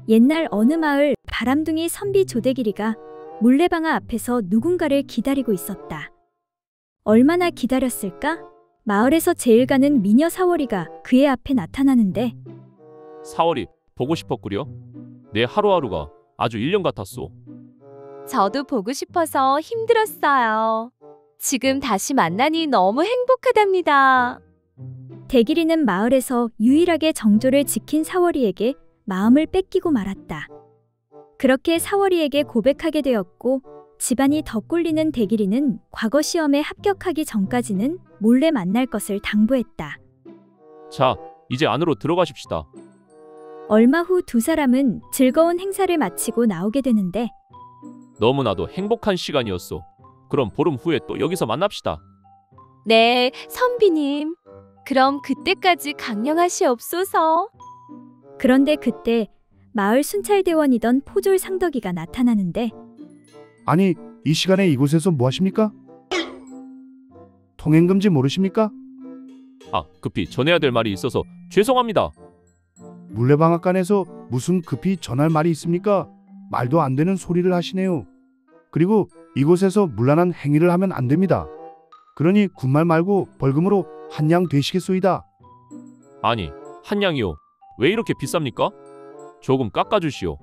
옛날 어느 마을 바람둥이 선비 조대길이가 물레방아 앞에서 누군가를 기다리고 있었다. 얼마나 기다렸을까? 마을에서 제일 가는 미녀 사월이가 그의 앞에 나타나는데, 사월이 보고 싶었구려. 내 하루하루가 아주 1년 같았소. 저도 보고 싶어서 힘들었어요. 지금 다시 만나니 너무 행복하답니다. 대길이는 마을에서 유일하게 정조를 지킨 사월이에게 마음을 뺏기고 말았다. 그렇게 사월이에게 고백하게 되었고, 집안이 더 꿀리는 대길이는 과거 시험에 합격하기 전까지는 몰래 만날 것을 당부했다. 자, 이제 안으로 들어가십시다. 얼마 후 두 사람은 즐거운 행사를 마치고 나오게 되는데, 너무나도 행복한 시간이었소. 그럼 보름 후에 또 여기서 만납시다. 네, 선비님. 그럼 그때까지 강령하시옵소서. 그런데 그때 마을 순찰대원이던 포졸 상덕이가 나타나는데, 아니, 이 시간에 이곳에서 뭐 하십니까? 통행금지 모르십니까? 아, 급히 전해야 될 말이 있어서 죄송합니다. 물레방앗간에서 무슨 급히 전할 말이 있습니까? 말도 안 되는 소리를 하시네요. 그리고 이곳에서 문란한 행위를 하면 안 됩니다. 그러니 군말 말고 벌금으로 한양 되시겠소이다. 아니, 한양이요. 왜 이렇게 비쌉니까? 조금 깎아주시오.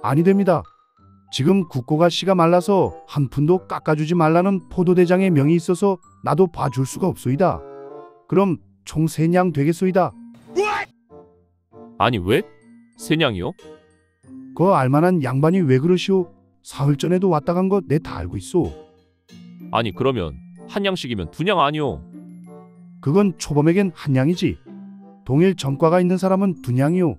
아니 됩니다. 지금 국고가 씨가 말라서 한 푼도 깎아주지 말라는 포도대장의 명이 있어서 나도 봐줄 수가 없소이다. 그럼 총 3냥 되겠소이다. 아니 왜? 세냥이요? 그 알만한 양반이 왜 그러시오? 사흘 전에도 왔다 간 거 내 다 알고 있소. 아니 그러면 한양씩이면 2냥 아니오. 그건 초범에겐 한 양이지. 동일 전과가 있는 사람은 2냥이오.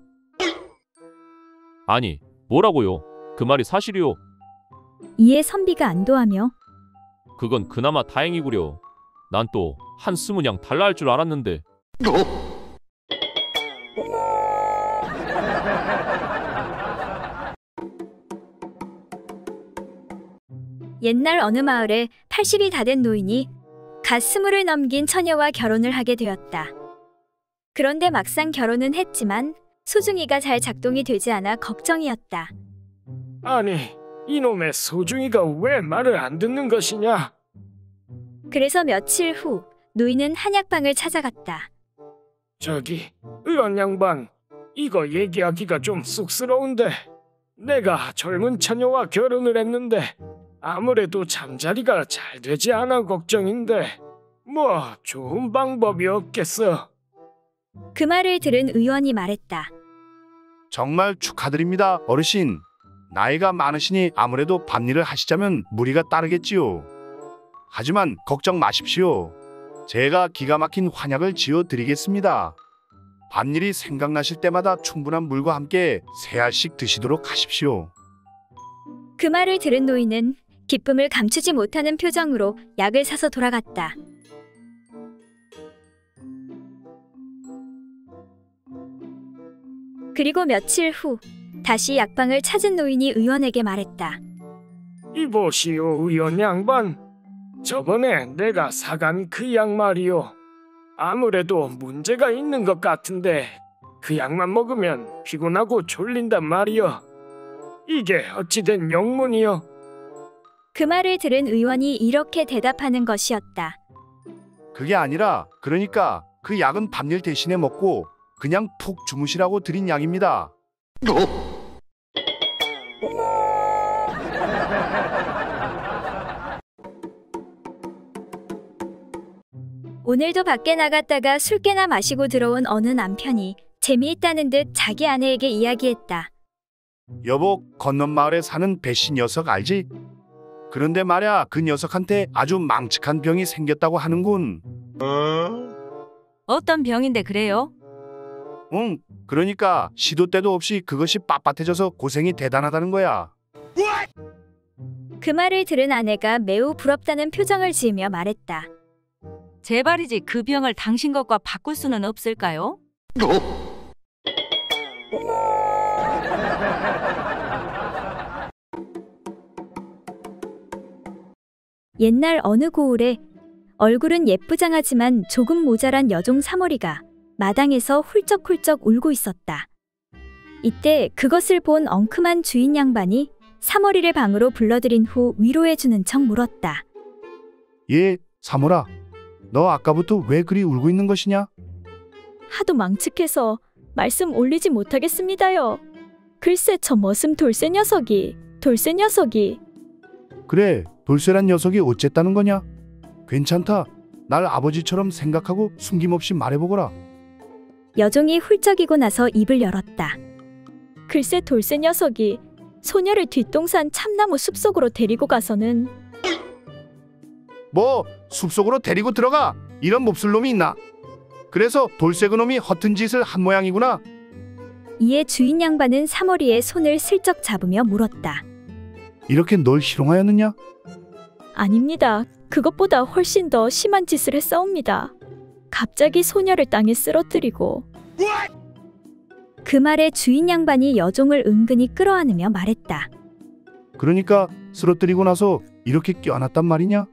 아니 뭐라고요? 그 말이 사실이오. 이에 선비가 안도하며, 그건 그나마 다행이구려. 난 또 한 20냥 달라 할 줄 알았는데. 옛날 어느 마을에 80이 다 된 노인이 갓 20을 넘긴 처녀와 결혼을 하게 되었다. 그런데 막상 결혼은 했지만 소중이가 잘 작동이 되지 않아 걱정이었다. 아니, 이놈의 소중이가 왜 말을 안 듣는 것이냐? 그래서 며칠 후 노인은 한약방을 찾아갔다. 저기, 의원 양반, 이거 얘기하기가 좀 쑥스러운데 내가 젊은 처녀와 결혼을 했는데 아무래도 잠자리가 잘 되지 않아 걱정인데 뭐 좋은 방법이 없겠어? 그 말을 들은 의원이 말했다. 정말 축하드립니다, 어르신. 나이가 많으시니 아무래도 밭일을 하시자면 무리가 따르겠지요. 하지만 걱정 마십시오. 제가 기가 막힌 환약을 지어드리겠습니다. 밭일이 생각나실 때마다 충분한 물과 함께 3알씩 드시도록 하십시오. 그 말을 들은 노인은 기쁨을 감추지 못하는 표정으로 약을 사서 돌아갔다. 그리고 며칠 후 다시 약방을 찾은 노인이 의원에게 말했다. 이보시오, 의원 양반. 저번에 내가 사간 그 약 말이오. 아무래도 문제가 있는 것 같은데 그 약만 먹으면 피곤하고 졸린단 말이오. 이게 어찌된 영문이오? 그 말을 들은 의원이 이렇게 대답하는 것이었다. 그게 아니라 그러니까 그 약은 밭일 대신에 먹고 그냥 푹 주무시라고 드린 약입니다. 오늘도 밖에 나갔다가 술 깨나 마시고 들어온 어느 남편이 재미있다는 듯 자기 아내에게 이야기했다. 여보, 건넌 마을에 사는 배씨 녀석 알지? 그런데 말야, 그 녀석한테 아주 망측한 병이 생겼다고 하는군. 어떤 병인데 그래요? 응, 그러니까 시도 때도 없이 그것이 빳빳해져서 고생이 대단하다는 거야. 그 말을 들은 아내가 매우 부럽다는 표정을 지으며 말했다. 제발이지 그 병을 당신 것과 바꿀 수는 없을까요? 옛날 어느 고을에 얼굴은 예쁘장하지만 조금 모자란 여종 사머리가 마당에서 훌쩍훌쩍 울고 있었다. 이때 그것을 본 엉큼한 주인 양반이 사머리를 방으로 불러들인 후 위로해주는 척 물었다. 예, 사모라. 너 아까부터 왜 그리 울고 있는 것이냐? 하도 망측해서 말씀 올리지 못하겠습니다요. 글쎄 저 머슴 돌쇠 녀석이. 그래, 돌쇠란 녀석이 어쨌다는 거냐? 괜찮다. 날 아버지처럼 생각하고 숨김없이 말해보거라. 여종이 훌쩍이고 나서 입을 열었다. 글쎄 돌쇠 녀석이 소녀를 뒷동산 참나무 숲속으로 데리고 가서는 뭐 숲속으로 데리고 들어가? 이런 몹쓸 놈이 있나? 그래서 돌쇠 그놈이 허튼 짓을 한 모양이구나. 이에 주인 양반은 사머리의 손을 슬쩍 잡으며 물었다. 이렇게 널 희롱하였느냐? 아닙니다. 그것보다 훨씬 더 심한 짓을 했사옵니다. 갑자기 소녀를 땅에 쓰러뜨리고. 그 말에 주인 양반이 여종을 은근히 끌어안으며 말했다. 그러니까 쓰러뜨리고 나서 이렇게 껴안았단 말이냐?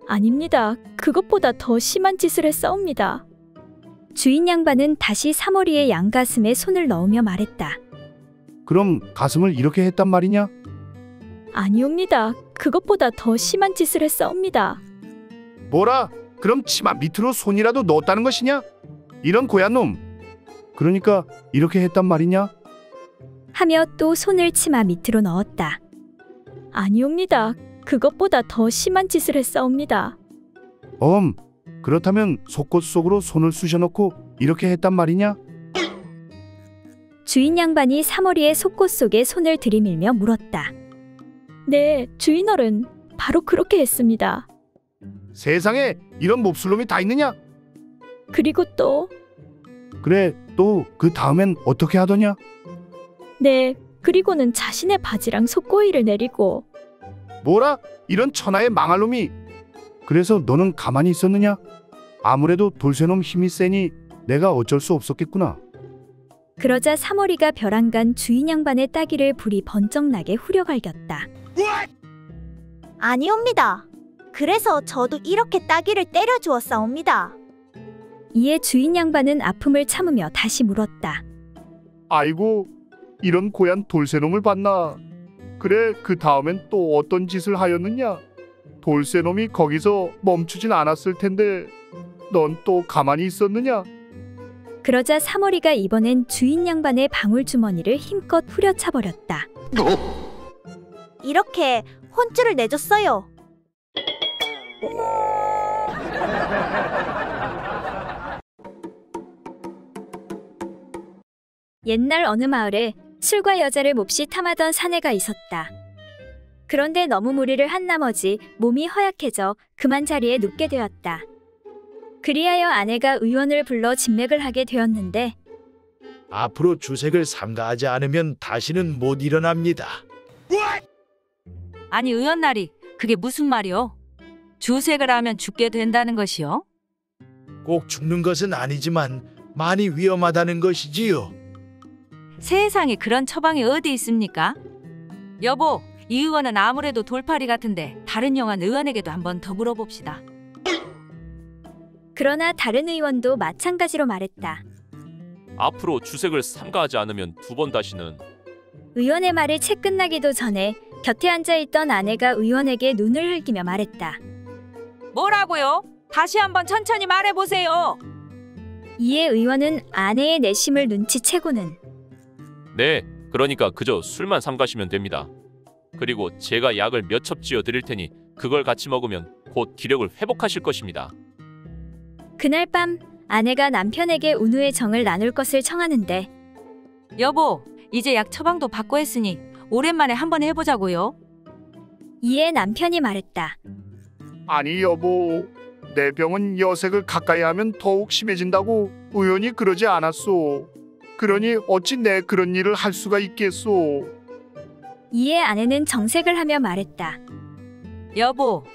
아닙니다. 그것보다 더 심한 짓을 했사옵니다. 주인 양반은 다시 사머리의 양가슴에 손을 넣으며 말했다. 그럼 가슴을 이렇게 했단 말이냐? 아니옵니다. 그것보다 더 심한 짓을 했사옵니다. 뭐라? 그럼 치마 밑으로 손이라도 넣었다는 것이냐? 이런 고얀 놈. 그러니까 이렇게 했단 말이냐? 하며 또 손을 치마 밑으로 넣었다. 아니옵니다. 그것보다 더 심한 짓을 했사옵니다. 그렇다면 속옷 속으로 손을 쑤셔넣고 이렇게 했단 말이냐? 주인 양반이 사머리의 속옷 속에 손을 들이밀며 물었다. 네, 주인어른, 바로 그렇게 했습니다. 세상에 이런 몹쓸 놈이 다 있느냐? 그리고 또 그래, 또 그 다음엔 어떻게 하더냐? 네, 그리고는 자신의 바지랑 속고이를 내리고. 뭐라? 이런 천하의 망할 놈이. 그래서 너는 가만히 있었느냐? 아무래도 돌쇠놈 힘이 세니 내가 어쩔 수 없었겠구나. 그러자 사머리가 벼랑간 주인 양반의 따귀를 불이 번쩍 나게 후려갈겼다. 아니옵니다. 그래서 저도 이렇게 따귀를 때려 주었사옵니다. 이에 주인 양반은 아픔을 참으며 다시 물었다. 아이고, 이런 고얀 돌쇠놈을 봤나? 그래, 그 다음엔 또 어떤 짓을 하였느냐? 돌쇠놈이 거기서 멈추진 않았을 텐데 넌 또 가만히 있었느냐? 그러자 사머리가 이번엔 주인 양반의 방울주머니를 힘껏 후려차버렸다. 이렇게 혼쭐을 내줬어요. 옛날 어느 마을에 술과 여자를 몹시 탐하던 사내가 있었다. 그런데 너무 무리를 한 나머지 몸이 허약해져 그만 자리에 눕게 되었다. 그리하여 아내가 의원을 불러 진맥을 하게 되었는데 앞으로 주색을 삼가하지 않으면 다시는 못 일어납니다. 아니 의원나리, 그게 무슨 말이요? 주색을 하면 죽게 된다는 것이요? 꼭 죽는 것은 아니지만 많이 위험하다는 것이지요. 세상에 그런 처방이 어디 있습니까? 여보, 이 의원은 아무래도 돌팔이 같은데 다른 영한 의원에게도 한번 더 물어봅시다. 그러나 다른 의원도 마찬가지로 말했다. 앞으로 주색을 삼가하지 않으면 두 번 다시는. 의원의 말이 채 끝나기도 전에 곁에 앉아있던 아내가 의원에게 눈을 흘기며 말했다. 뭐라고요? 다시 한번 천천히 말해보세요. 이에 의원은 아내의 내심을 눈치채고는 네, 그러니까 그저 술만 삼가시면 됩니다. 그리고 제가 약을 몇 첩 지어 드릴 테니 그걸 같이 먹으면 곧 기력을 회복하실 것입니다. 그날 밤 아내가 남편에게 운우의 정을 나눌 것을 청하는데 여보, 이제 약 처방도 받고 했으니 오랜만에 한번 해보자고요. 이에 남편이 말했다. 아니 여보, 내 병은 여색을 가까이 하면 더욱 심해진다고 의원이 그러지 않았소. 그러니 어찌 내 그런 일을 할 수가 있겠소. 이에 아내는 정색을 하며 말했다. 여보,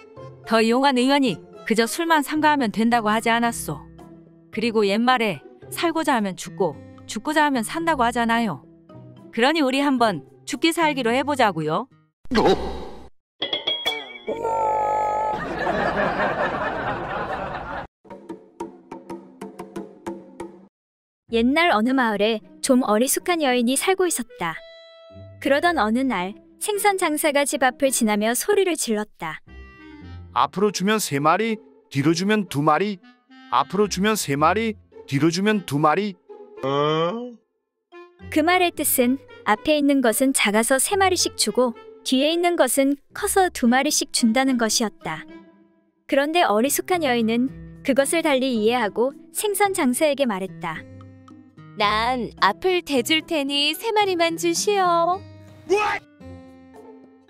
더 용한 의원이 그저 술만 삼가하면 된다고 하지 않았소. 그리고 옛말에 살고자 하면 죽고 죽고자 하면 산다고 하잖아요. 그러니 우리 한번 죽기 살기로 해보자고요. 옛날 어느 마을에 좀 어리숙한 여인이 살고 있었다. 그러던 어느 날 생선 장사가 집 앞을 지나며 소리를 질렀다. 앞으로 주면 3마리, 뒤로 주면 2마리. 앞으로 주면 3마리, 뒤로 주면 2마리. 그 말의 뜻은 앞에 있는 것은 작아서 3마리씩 주고 뒤에 있는 것은 커서 2마리씩 준다는 것이었다. 그런데 어리숙한 여인은 그것을 달리 이해하고 생선 장사에게 말했다. 난 앞을 대줄 테니 3마리만 주시오.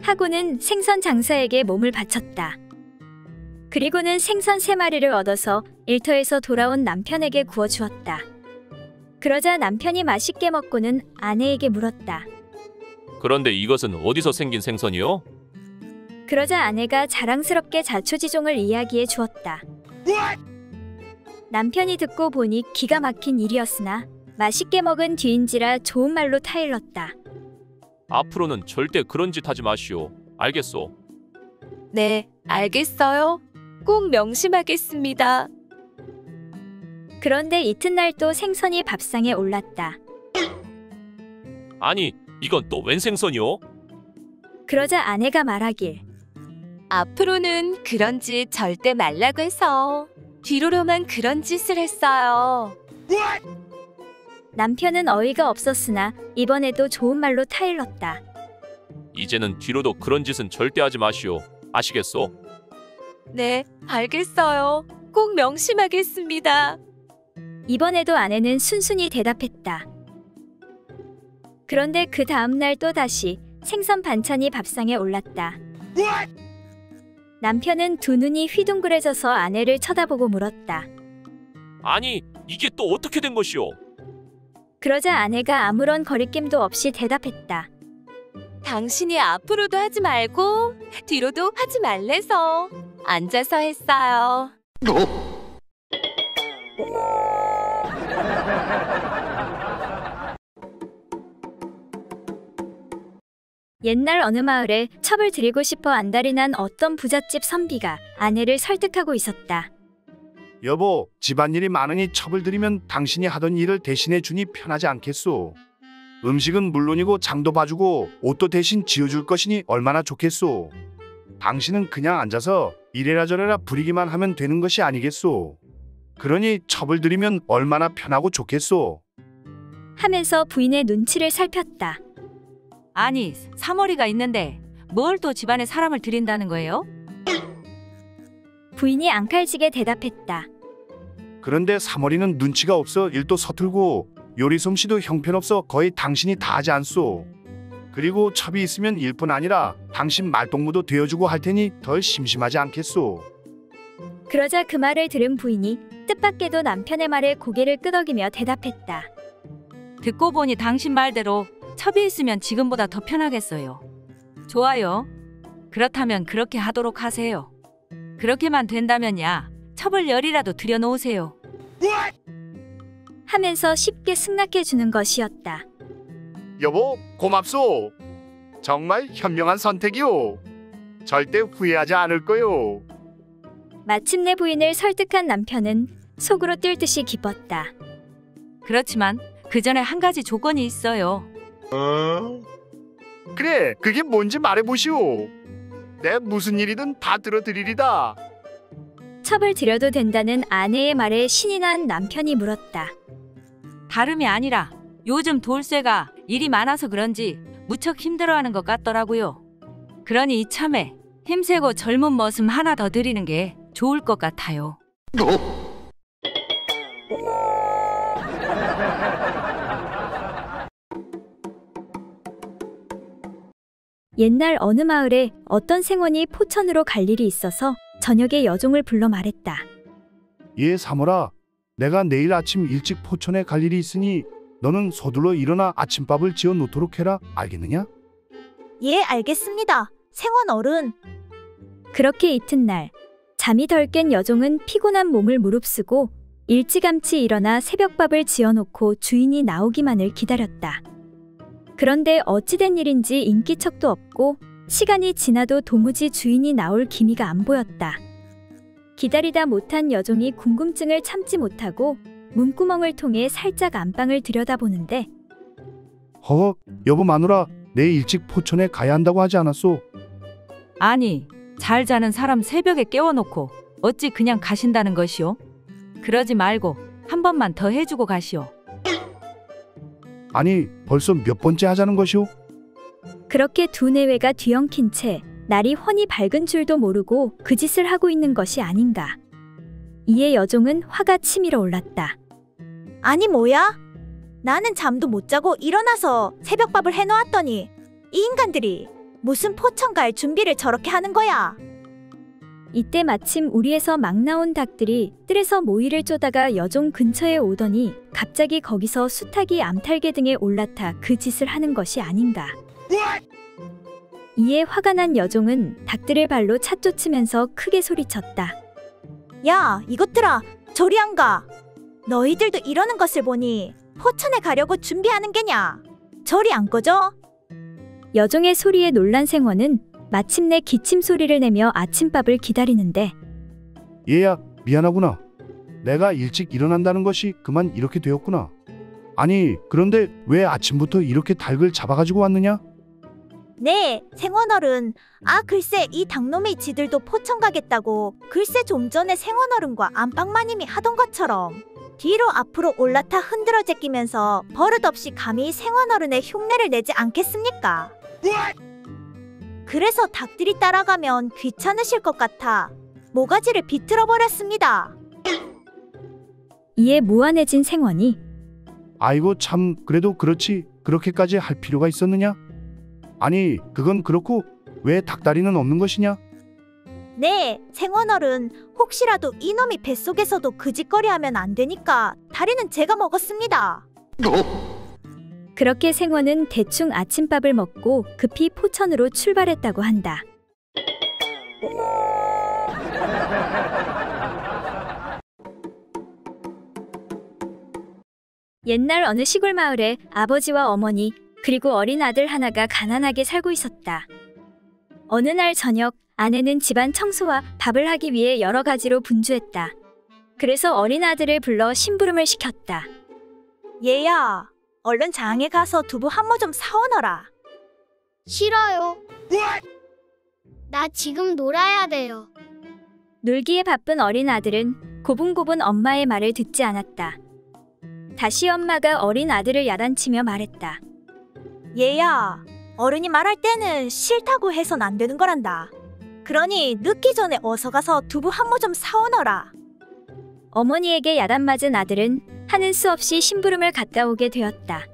하고는 생선 장사에게 몸을 바쳤다. 그리고는 생선 3마리를 얻어서 일터에서 돌아온 남편에게 구워주었다. 그러자 남편이 맛있게 먹고는 아내에게 물었다. 그런데 이것은 어디서 생긴 생선이요? 그러자 아내가 자랑스럽게 자초지종을 이야기해 주었다. 남편이 듣고 보니 기가 막힌 일이었으나 맛있게 먹은 뒤인지라 좋은 말로 타일렀다. 앞으로는 절대 그런 짓 하지 마시오. 알겠소? 네, 알겠어요. 꼭 명심하겠습니다. 그런데 이튿날 또 생선이 밥상에 올랐다. 아니, 이건 또 웬 생선이요? 그러자 아내가 말하길. 앞으로는 그런 짓 절대 말라고 해서 뒤로만 그런 짓을 했어요. 남편은 어이가 없었으나 이번에도 좋은 말로 타일렀다. 이제는 뒤로도 그런 짓은 절대 하지 마시오. 아시겠소? 네, 알겠어요. 꼭 명심하겠습니다. 이번에도 아내는 순순히 대답했다. 그런데 그 다음날 또다시 생선 반찬이 밥상에 올랐다. 남편은 두 눈이 휘둥그레져서 아내를 쳐다보고 물었다. 아니, 이게 또 어떻게 된 것이오? 그러자 아내가 아무런 거리낌도 없이 대답했다. 당신이 앞으로도 하지 말고 뒤로도 하지 말래서 앉아서 했어요. 옛날 어느 마을에 첩을 들이고 싶어 안달이 난 어떤 부잣집 선비가 아내를 설득하고 있었다. 여보, 집안일이 많으니 첩을 들이면 당신이 하던 일을 대신해 주니 편하지 않겠소. 음식은 물론이고 장도 봐주고 옷도 대신 지어줄 것이니 얼마나 좋겠소. 당신은 그냥 앉아서 이래라 저래라 부리기만 하면 되는 것이 아니겠소. 그러니 첩을 들이면 얼마나 편하고 좋겠소. 하면서 부인의 눈치를 살폈다. 아니, 사머리가 있는데 뭘 또 집안에 사람을 들인다는 거예요? 부인이 앙칼지게 대답했다. 그런데 사머리는 눈치가 없어 일도 서툴고 요리 솜씨도 형편없어 거의 당신이 다 하지 않소. 그리고 첩이 있으면 일뿐 아니라 당신 말동무도 되어주고 할 테니 덜 심심하지 않겠소. 그러자 그 말을 들은 부인이 뜻밖에도 남편의 말에 고개를 끄덕이며 대답했다. 듣고 보니 당신 말대로 첩이 있으면 지금보다 더 편하겠어요. 좋아요. 그렇다면 그렇게 하도록 하세요. 그렇게만 된다면야 첩을 열이라도 들여놓으세요. 하면서 쉽게 승낙해주는 것이었다. 여보, 고맙소. 정말 현명한 선택이오. 절대 후회하지 않을 거요. 마침내 부인을 설득한 남편은 속으로 뛸 듯이 기뻤다. 그렇지만 그 전에 한 가지 조건이 있어요. 그래, 그게 뭔지 말해보시오. 내 무슨 일이든 다 들어드리리다. 첩을 들여도 된다는 아내의 말에 신이 난 남편이 물었다. 다름이 아니라 요즘 돌쇠가 일이 많아서 그런지 무척 힘들어하는 것 같더라고요. 그러니 이참에 힘세고 젊은 머슴 하나 더 드리는 게 좋을 것 같아요. 옛날 어느 마을에 어떤 생원이 포천으로 갈 일이 있어서 저녁에 여종을 불러 말했다. 예, 사모라. 내가 내일 아침 일찍 포천에 갈 일이 있으니 너는 서둘러 일어나 아침밥을 지어 놓도록 해라. 알겠느냐? 예, 알겠습니다. 생원 어른. 그렇게 이튿날 잠이 덜 깬 여종은 피곤한 몸을 무릅쓰고 일찌감치 일어나 새벽밥을 지어놓고 주인이 나오기만을 기다렸다. 그런데 어찌된 일인지 인기척도 없고 시간이 지나도 도무지 주인이 나올 기미가 안 보였다. 기다리다 못한 여종이 궁금증을 참지 못하고 문구멍을 통해 살짝 안방을 들여다보는데 허허, 여보 마누라, 내일 일찍 포천에 가야 한다고 하지 않았소? 아니, 잘 자는 사람 새벽에 깨워놓고 어찌 그냥 가신다는 것이오? 그러지 말고 한 번만 더 해주고 가시오. 아니, 벌써 몇 번째 하자는 것이오? 그렇게 두 내외가 뒤엉킨 채 날이 훤히 밝은 줄도 모르고 그 짓을 하고 있는 것이 아닌가. 이에 여종은 화가 치밀어 올랐다. 아니 뭐야? 나는 잠도 못 자고 일어나서 새벽밥을 해놓았더니 이 인간들이 무슨 포천 갈 준비를 저렇게 하는 거야? 이때 마침 우리에서 막 나온 닭들이 뜰에서 모이를 쪼다가 여종 근처에 오더니 갑자기 거기서 수탉이 암탉개 등에 올라타 그 짓을 하는 것이 아닌가. 이에 화가 난 여종은 닭들을 발로 차쫓으면서 크게 소리쳤다. 야, 이것들아, 저리 안 가. 너희들도 이러는 것을 보니 포천에 가려고 준비하는 게냐? 저리 안 꺼져? 여종의 소리에 놀란 생원은 마침내 기침 소리를 내며 아침밥을 기다리는데 얘야, 미안하구나. 내가 일찍 일어난다는 것이 그만 이렇게 되었구나. 아니, 그런데 왜 아침부터 이렇게 닭을 잡아가지고 왔느냐? 네, 생원어른. 아, 글쎄 이 닭놈이 지들도 포천 가겠다고 글쎄 좀 전에 생원어른과 안방마님이 하던 것처럼 뒤로 앞으로 올라타 흔들어 제끼면서 버릇없이 감히 생원어른의 흉내를 내지 않겠습니까? 그래서 닭들이 따라가면 귀찮으실 것 같아 모가지를 비틀어 버렸습니다. 이에 무안해진 생원이 아이고 참, 그래도 그렇지. 그렇게까지 할 필요가 있었느냐? 아니, 그건 그렇고 왜 닭다리는 없는 것이냐? 네, 생원어른. 혹시라도 이놈이 뱃속에서도 그 짓거리 하면 안 되니까 다리는 제가 먹었습니다. 그렇게 생원은 대충 아침밥을 먹고 급히 포천으로 출발했다고 한다. 옛날 어느 시골 마을에 아버지와 어머니 그리고 어린 아들 하나가 가난하게 살고 있었다. 어느 날 저녁 아내는 집안 청소와 밥을 하기 위해 여러 가지로 분주했다. 그래서 어린 아들을 불러 심부름을 시켰다. 얘야, 얼른 장에 가서 두부 한 모 좀 사오너라. 싫어요. 나 지금 놀아야 돼요. 놀기에 바쁜 어린 아들은 고분고분 엄마의 말을 듣지 않았다. 다시 엄마가 어린 아들을 야단치며 말했다. 얘야, 어른이 말할 때는 싫다고 해선 안 되는 거란다. 그러니 늦기 전에 어서 가서 두부 한 모 좀 사오너라. 어머니에게 야단맞은 아들은 하는 수 없이 심부름을 갔다 오게 되었다.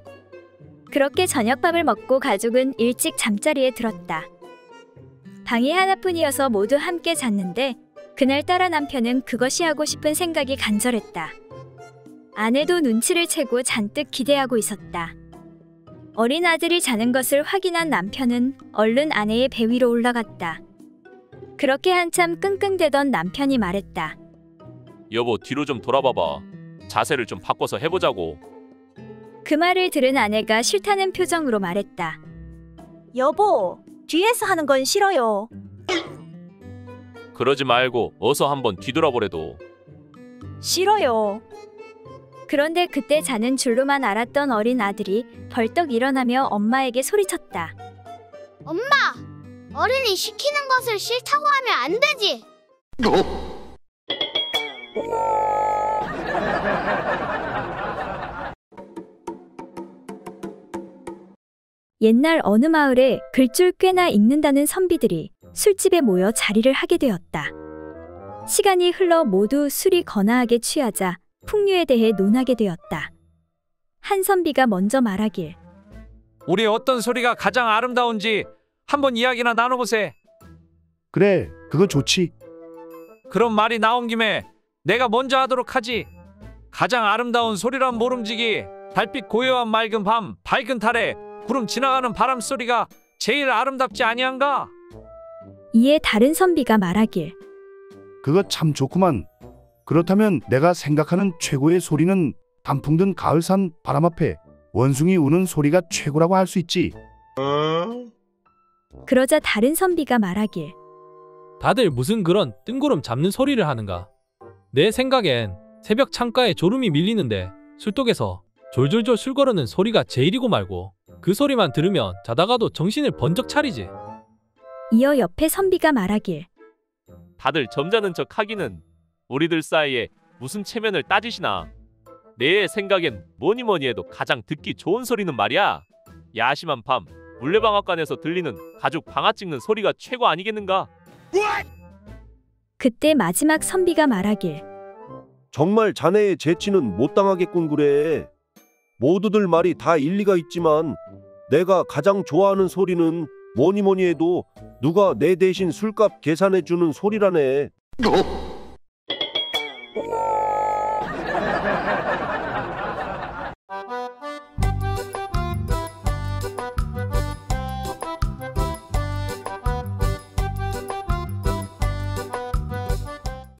그렇게 저녁밥을 먹고 가족은 일찍 잠자리에 들었다. 방이 하나뿐이어서 모두 함께 잤는데 그날따라 남편은 그것이 하고 싶은 생각이 간절했다. 아내도 눈치를 채고 잔뜩 기대하고 있었다. 어린 아들이 자는 것을 확인한 남편은 얼른 아내의 배 위로 올라갔다. 그렇게 한참 끙끙대던 남편이 말했다. 여보, 뒤로 좀 돌아봐봐. 자세를 좀 바꿔서 해보자고. 그 말을 들은 아내가 싫다는 표정으로 말했다. 여보, 뒤에서 하는 건 싫어요. 그러지 말고 어서 한번 뒤돌아보래도. 싫어요. 그런데 그때 자는 줄로만 알았던 어린 아들이 벌떡 일어나며 엄마에게 소리쳤다. 엄마! 어른이 시키는 것을 싫다고 하면 안 되지. 옛날 어느 마을에 글줄 꽤나 읽는다는 선비들이 술집에 모여 자리를 하게 되었다. 시간이 흘러 모두 술이 거나하게 취하자 풍류에 대해 논하게 되었다. 한 선비가 먼저 말하길. 우리 어떤 소리가 가장 아름다운지 한번 이야기나 나눠보세. 그래, 그거 좋지. 그런 말이 나온 김에 내가 먼저 하도록 하지. 가장 아름다운 소리란 모름지기, 달빛 고요한 맑은 밤, 밝은 달에 구름 지나가는 바람 소리가 제일 아름답지 아니한가? 이에 다른 선비가 말하길. 그거 참 좋구만. 그렇다면 내가 생각하는 최고의 소리는 단풍 든 가을산 바람 앞에 원숭이 우는 소리가 최고라고 할 수 있지. 그러자 다른 선비가 말하길. 다들 무슨 그런 뜬구름 잡는 소리를 하는가? 내 생각엔 새벽 창가에 졸음이 밀리는데 술독에서 졸졸졸 술 거르는 소리가 제일이고 말고 그 소리만 들으면 자다가도 정신을 번쩍 차리지. 이어 옆에 선비가 말하길. 다들 점잖은 척 하기는 우리들 사이에 무슨 체면을 따지시나. 내 생각엔 뭐니 뭐니 해도 가장 듣기 좋은 소리는 말이야. 야심한 밤 물레방앗간에서 들리는 가죽 방아 찍는 소리가 최고 아니겠는가? 그때 마지막 선비가 말하길. 정말 자네의 재치는 못 당하겠군 그래. 모두들 말이 다 일리가 있지만 내가 가장 좋아하는 소리는 뭐니 뭐니 해도 누가 내 대신 술값 계산해 주는 소리라네.